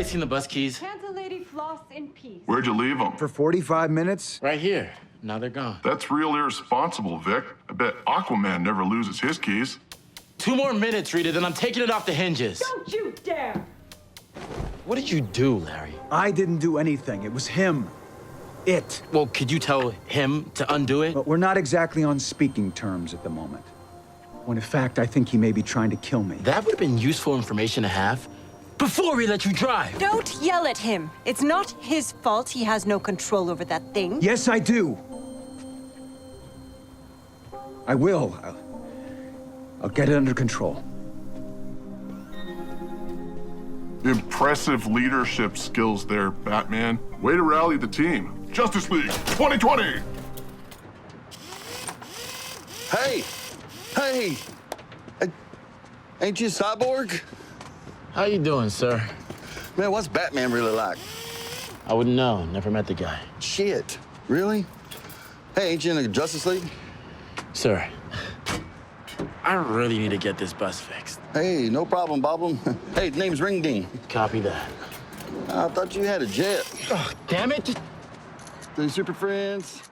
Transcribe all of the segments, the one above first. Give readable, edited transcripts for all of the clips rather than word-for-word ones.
Anybody seen the bus keys? Can't the lady floss in peace? Where'd you leave them? For 45 minutes? Right here. Now they're gone. That's real irresponsible, Vic. I bet Aquaman never loses his keys. 2 more minutes, Rita, then I'm taking it off the hinges. Don't you dare! What did you do, Larry? I didn't do anything. It was him. It. Well, could you tell him to undo it? But we're not exactly on speaking terms at the moment. When in fact, I think he may be trying to kill me. That would have been useful information to have before we let you drive. Don't yell at him. It's not his fault. He has no control over that thing. Yes, I do. I will. I'll get it under control. Impressive leadership skills there, Batman. Way to rally the team. Justice League 2020! Hey! Hey! Ain't you Cyborg? How you doing, sir? Man, what's Batman really like? I wouldn't know. Never met the guy. Shit. Really? Hey, ain't you in the Justice League? Sir, I really need to get this bus fixed. Hey, no problem, Boblin. Hey, name's Ring Ding. Copy that. I thought you had a jet. Oh, damn it! The Super Friends.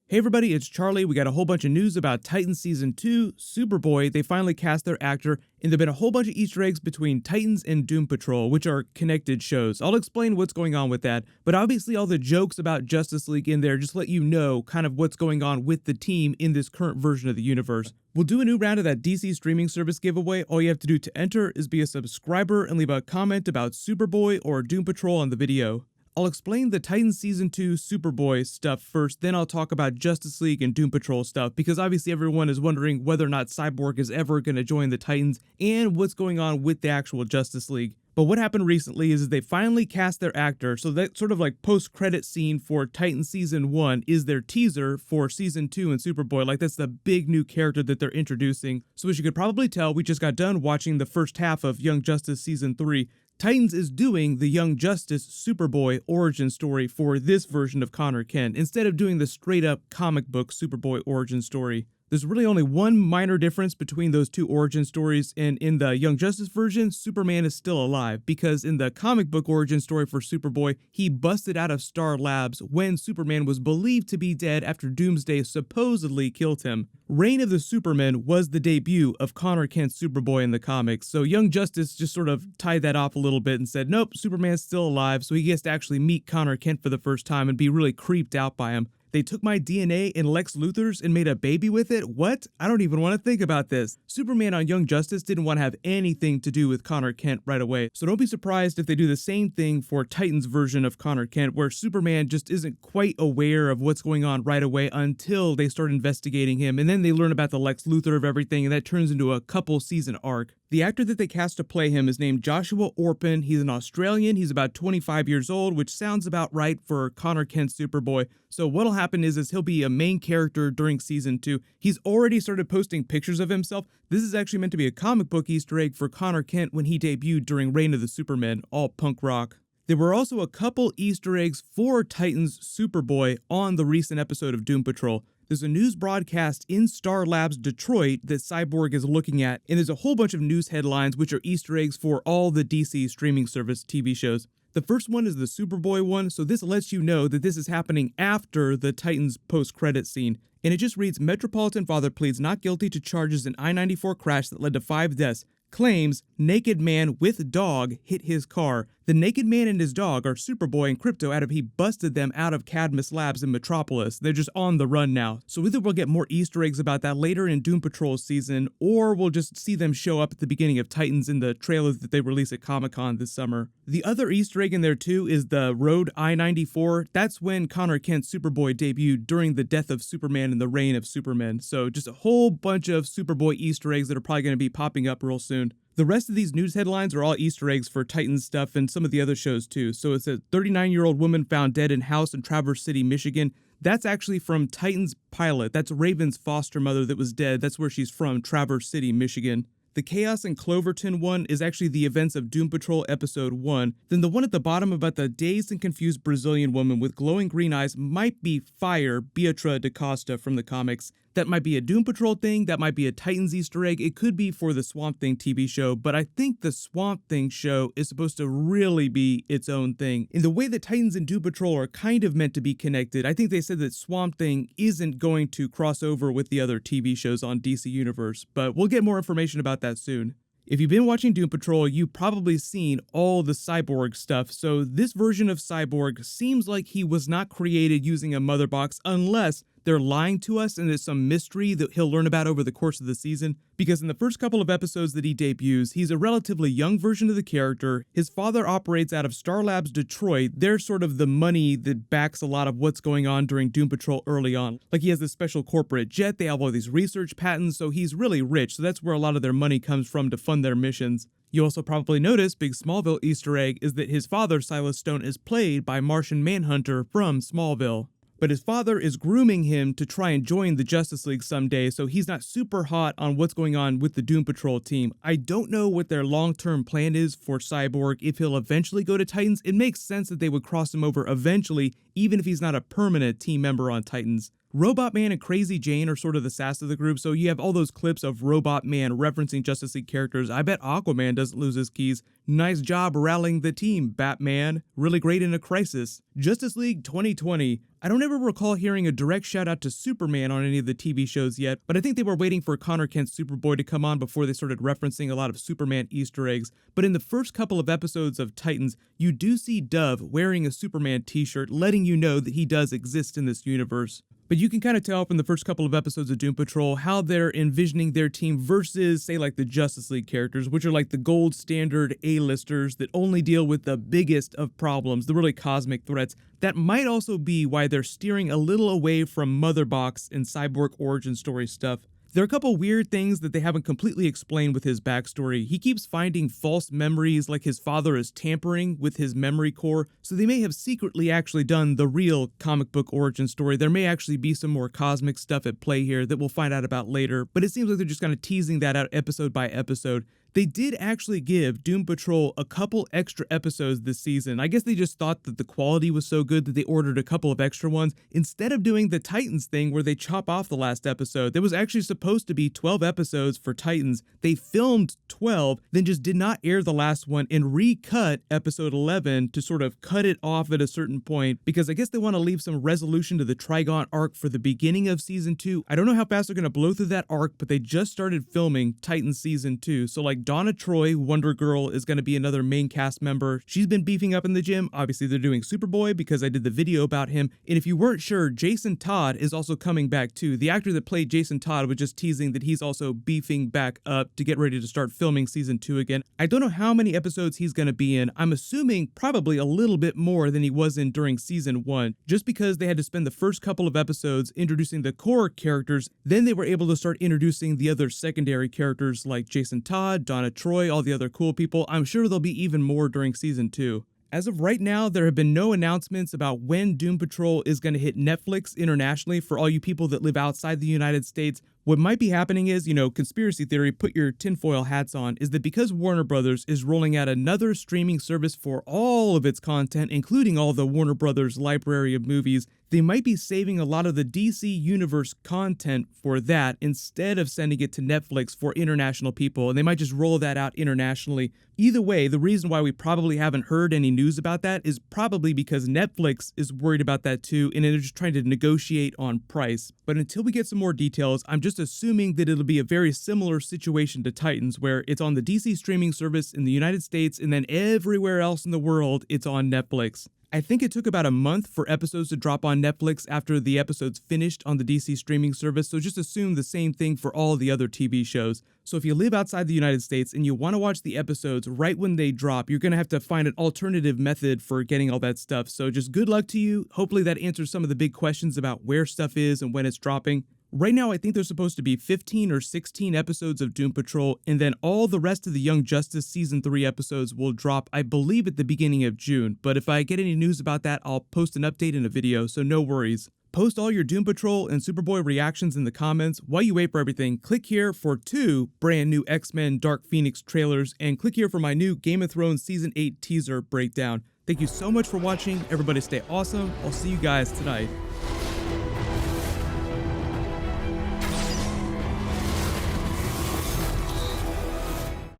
Hey everybody, it's Charlie. We got a whole bunch of news about Titans Season 2, Superboy. They finally cast their actor, and there have been a whole bunch of Easter eggs between Titans and Doom Patrol, which are connected shows. I'll explain what's going on with that, but obviously all the jokes about Justice League in there just let you know kind of what's going on with the team in this current version of the universe. We'll do a new round of that DC streaming service giveaway. All you have to do to enter is be a subscriber and leave a comment about Superboy or Doom Patrol on the video. I'll explain the Titans Season 2 Superboy stuff first, then I'll talk about Justice League and Doom Patrol stuff, because obviously everyone is wondering whether or not Cyborg is ever going to join the Titans, and what's going on with the actual Justice League. But what happened recently is they finally cast their actor, so that sort of like post-credit scene for Titans Season 1 is their teaser for Season 2 and Superboy. Like, that's the big new character that they're introducing. So as you could probably tell, we just got done watching the first half of Young Justice Season 3. Titans is doing the Young Justice Superboy origin story for this version of Connor Kent, instead of doing the straight-up comic book Superboy origin story. There's really only one minor difference between those two origin stories, and in the Young Justice version, Superman is still alive, because in the comic book origin story for Superboy, he busted out of Star Labs when Superman was believed to be dead after Doomsday supposedly killed him. Reign of the Supermen was the debut of Connor Kent's Superboy in the comics, so Young Justice just sort of tied that off a little bit and said, nope, Superman's still alive, so he gets to actually meet Connor Kent for the first time and be really creeped out by him. They took my DNA in Lex Luthor's and made a baby with it? What? I don't even want to think about this. Superman on Young Justice didn't want to have anything to do with Connor Kent right away, so don't be surprised if they do the same thing for Titan's version of Connor Kent, where Superman just isn't quite aware of what's going on right away until they start investigating him, and then they learn about the Lex Luthor of everything, and that turns into a couple season arc. The actor that they cast to play him is named Joshua Orpin. He's an Australian. He's about 25 years old, which sounds about right for Connor Kent's Superboy. So what'll happen is he'll be a main character during Season 2. He's already started posting pictures of himself. This is actually meant to be a comic book Easter egg for Connor Kent when he debuted during Reign of the Supermen, all punk rock. There were also a couple Easter eggs for Titans Superboy on the recent episode of Doom Patrol. There's a news broadcast in Star Labs Detroit that Cyborg is looking at, and there's a whole bunch of news headlines which are Easter eggs for all the DC streaming service TV shows. The first one is the Superboy one, so this lets you know that this is happening after the Titans post-credit scene. And it just reads, Metropolitan father pleads not guilty to charges in I-94 crash that led to 5 deaths. Claims naked man with dog hit his car. The naked man and his dog are Superboy and Crypto out of he busted them out of Cadmus Labs in Metropolis. They're just on the run now. So either we'll get more Easter eggs about that later in Doom Patrol season, or we'll just see them show up at the beginning of Titans in the trailer that they release at Comic-Con this summer. The other Easter egg in there too is the Road I-94. That's when Connor Kent's Superboy debuted during the death of Superman and the reign of Superman. So just a whole bunch of Superboy Easter eggs that are probably going to be popping up real soon. The rest of these news headlines are all Easter eggs for Titans stuff and some of the other shows too. So it's a 39-year-old woman found dead in house in Traverse City, Michigan. That's actually from Titans Pilot. That's Raven's foster mother that was dead. That's where she's from, Traverse City, Michigan. The Chaos and Cloverton one is actually the events of Doom Patrol Episode 1. Then the one at the bottom about the dazed and confused Brazilian woman with glowing green eyes might be Fire, Beatra da Costa from the comics. That might be a Doom Patrol thing, that might be a Titans Easter egg, it could be for the Swamp Thing TV show, but I think the Swamp Thing show is supposed to really be its own thing. In the way that Titans and Doom Patrol are kind of meant to be connected, I think they said that Swamp Thing isn't going to cross over with the other TV shows on DC Universe, but we'll get more information about that soon. If you've been watching Doom Patrol, you've probably seen all the Cyborg stuff, so this version of Cyborg seems like he was not created using a mother box unless they're lying to us and there's some mystery that he'll learn about over the course of the season. Because in the first couple of episodes that he debuts, he's a relatively young version of the character. His father operates out of Star Labs Detroit. They're sort of the money that backs a lot of what's going on during Doom Patrol early on. Like he has this special corporate jet, they have all these research patents, so he's really rich. So that's where a lot of their money comes from to fund their missions. You also probably noticed, big Smallville Easter egg, is that his father, Silas Stone, is played by Martian Manhunter from Smallville. But his father is grooming him to try and join the Justice League someday, so he's not super hot on what's going on with the Doom Patrol team. I don't know what their long-term plan is for Cyborg, if he'll eventually go to Titans. It makes sense that they would cross him over eventually, even if he's not a permanent team member on Titans. Robot Man and Crazy Jane are sort of the sass of the group, so you have all those clips of Robot Man referencing Justice League characters. I bet Aquaman doesn't lose his keys. Nice job rallying the team, Batman. Really great in a crisis. Justice League 2020. I don't ever recall hearing a direct shout out to Superman on any of the TV shows yet, but I think they were waiting for Connor Kent's Superboy to come on before they started referencing a lot of Superman Easter eggs. But in the first couple of episodes of Titans, you do see Dove wearing a Superman t-shirt, letting you know that he does exist in this universe. But you can kind of tell from the first couple of episodes of Doom Patrol how they're envisioning their team versus, say, like the Justice League characters, which are like the gold standard A-listers that only deal with the biggest of problems, the really cosmic threats. That might also be why they're steering a little away from Mother Box and Cyborg origin story stuff. There are a couple weird things that they haven't completely explained with his backstory. He keeps finding false memories, like his father is tampering with his memory core, so they may have secretly actually done the real comic book origin story. There may actually be some more cosmic stuff at play here that we'll find out about later, but it seems like they're just kind of teasing that out episode by episode. They did actually give Doom Patrol a couple extra episodes this season. I guess they just thought that the quality was so good that they ordered a couple of extra ones. Instead of doing the Titans thing where they chop off the last episode, there was actually supposed to be 12 episodes for Titans. They filmed 12, then just did not air the last one and recut episode 11 to sort of cut it off at a certain point, because I guess they want to leave some resolution to the Trigon arc for the beginning of season 2. I don't know how fast they're going to blow through that arc, but they just started filming Titans season 2. So like Donna Troy, Wonder Girl, is going to be another main cast member. She's been beefing up in the gym. Obviously, they're doing Superboy because I did the video about him. And if you weren't sure, Jason Todd is also coming back too. The actor that played Jason Todd was just teasing that he's also beefing back up to get ready to start filming season 2 again. I don't know how many episodes he's going to be in. I'm assuming probably a little bit more than he was in during season 1, just because they had to spend the first couple of episodes introducing the core characters. Then they were able to start introducing the other secondary characters like Jason Todd, Donna Troy, all the other cool people. I'm sure there'll be even more during season 2. As of right now, there have been no announcements about when Doom Patrol is going to hit Netflix internationally for all you people that live outside the United States. What might be happening is, conspiracy theory, put your tinfoil hats on, is that because Warner Brothers is rolling out another streaming service for all of its content, including all the Warner Brothers library of movies, they might be saving a lot of the DC Universe content for that instead of sending it to Netflix for international people, and they might just roll that out internationally. Either way, the reason why we probably haven't heard any news about that is probably because Netflix is worried about that too, and they're just trying to negotiate on price. But until we get some more details, I'm just assuming that it'll be a very similar situation to Titans, where it's on the DC streaming service in the United States, and then everywhere else in the world, it's on Netflix. I think it took about a month for episodes to drop on Netflix after the episodes finished on the DC streaming service, so just assume the same thing for all the other TV shows. So if you live outside the United States and you want to watch the episodes right when they drop, you're going to have to find an alternative method for getting all that stuff. So just good luck to you. Hopefully that answers some of the big questions about where stuff is and when it's dropping. Right now, I think there's supposed to be 15 or 16 episodes of Doom Patrol, and then all the rest of the Young Justice Season 3 episodes will drop, I believe, at the beginning of June. But if I get any news about that, I'll post an update in a video, so no worries. Post all your Doom Patrol and Superboy reactions in the comments. While you wait for everything, click here for 2 brand new X-Men Dark Phoenix trailers, and click here for my new Game of Thrones Season 8 teaser breakdown. Thank you so much for watching. Everybody stay awesome. I'll see you guys tonight.